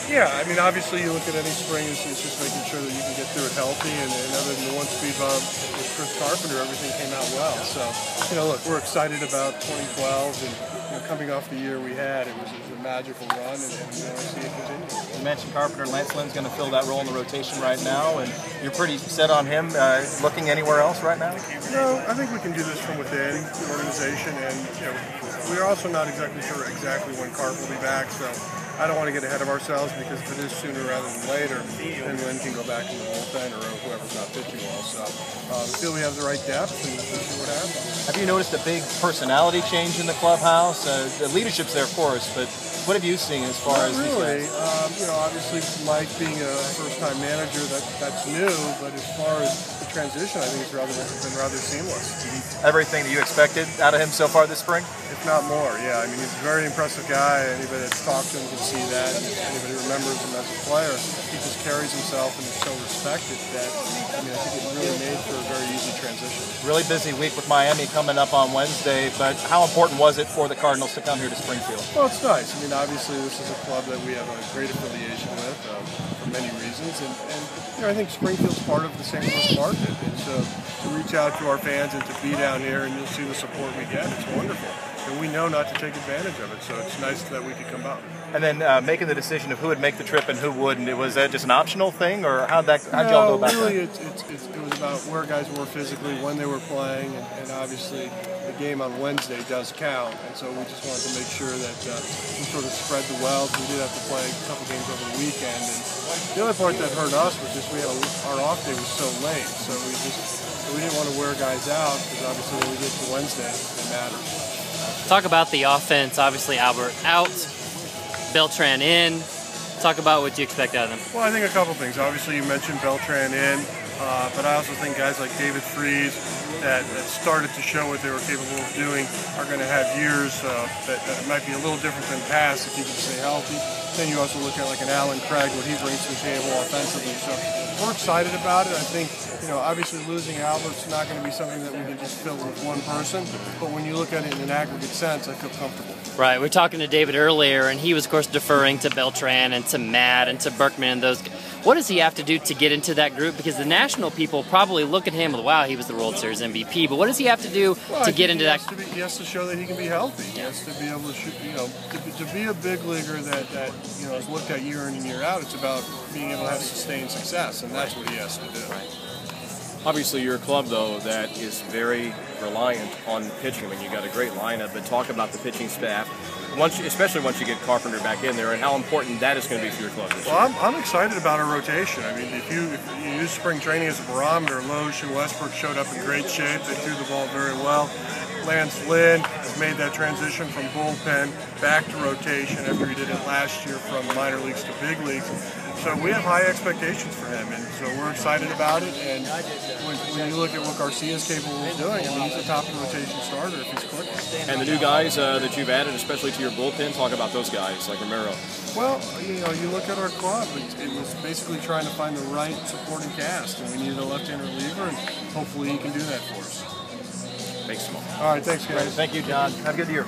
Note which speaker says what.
Speaker 1: Yeah, I mean, obviously you look at any spring, it's just making sure that you can get through it healthy, and other than the one speed bump with Chris Carpenter, everything came out well. So, look, we're excited about 2012, and coming off the year we had, it was a magical run, and we want to see it continue.
Speaker 2: You mentioned Carpenter. Lance Lynn's going to fill that role in the rotation right now, and you're pretty set on him. Looking anywhere else right now?
Speaker 1: No, I think we can do this from within the organization, and we're also not exactly sure when Carp will be back, so I don't want to get ahead of ourselves, because if it is sooner rather than later, then Lynn can go back in the bullpen or whoever's not pitching well. So we feel we have the right depth, and we'll see what happens.
Speaker 2: Have you noticed a big personality change in the clubhouse? The leadership's there, of course, but what have you seen as far as
Speaker 1: really? Obviously Mike being a first-time manager, that's new, but as far as the transition, I think it's been rather seamless.
Speaker 2: Everything that you expected out of him so far this spring?
Speaker 1: If not more, yeah. I mean, he's a very impressive guy. Anybody that's talked to him can see that. And if anybody remembers him as a player, he just carries himself and is so respected that, I think it really made for a very easy transition.
Speaker 2: Really busy week with Miami coming up on Wednesday, but how important was it for the Cardinals to come here to Springfield?
Speaker 1: Well, it's nice. I mean, obviously this is a club that we have a great affiliation with for many reasons, and I think Springfield's part of the St. Louis market, and so to reach out to our fans and to be down here and you'll see the support we get, it's wonderful. And we know not to take advantage of it, so it's nice that we could come out.
Speaker 2: And then making the decision of who would make the trip and who wouldn't, was that just an optional thing, or how'd y'all go about
Speaker 1: really,
Speaker 2: that?
Speaker 1: It was about where guys were physically, when they were playing, and obviously the game on Wednesday does count, and so we just wanted to make sure that we sort of spread the wealth. We did have to play a couple games over the weekend, and the other part that hurt us was just our off day was so late, so we didn't want to wear guys out, because obviously when we get to Wednesday, it matters.
Speaker 3: Talk about the offense. Obviously, Albert out, Beltran in. Talk about what you expect out of them.
Speaker 1: Well, I think a couple things. Obviously, you mentioned Beltran in, but I also think guys like David Freese that started to show what they were capable of doing are going to have years that might be a little different than past if you can stay healthy. Then you also look at like an Alan Craig, what he brings to the table offensively. So we're excited about it. I think, obviously losing Albert's not going to be something that we can just fill with one person, but when you look at it in an aggregate sense, I feel comfortable.
Speaker 3: Right, we were talking to David earlier, and he was, of course, deferring to Beltran and to Matt and to Berkman and those. What does he have to do to get into that group? Because the national people probably look at him, wow, he was the World Series MVP, but what does he have to do to get into that?
Speaker 1: He has to show that he can be healthy. He has to be able to shoot, to be a big leaguer that is looked at year in and year out. It's about being able to have sustained success, and that's what he has to do.
Speaker 4: Obviously, you're a club, though, that is very reliant on pitching. I mean, you got a great lineup, but talk about the pitching staff, especially once you get Carpenter back in there, and how important that is going to be for your club this year.
Speaker 1: Well, I'm excited about our rotation. I mean, if you use spring training as a barometer, Loesch and Westbrook showed up in great shape. They threw the ball very well. Lance Lynn has made that transition from bullpen back to rotation after he did it last year from minor leagues to big leagues. So we have high expectations for him, and so we're excited about it. And when you look at what Garcia's capable of doing, I mean, he's a top rotation starter if he's quick.
Speaker 4: And the new guys that you've added, especially to your bullpen, talk about those guys like Romero.
Speaker 1: Well, you look at our club, it was basically trying to find the right supporting cast, and we needed a left-hand reliever, and hopefully he can do that for us.
Speaker 4: Thanks, Simone.
Speaker 1: All right, thanks, guys.
Speaker 2: Thank you, John. Have a good year.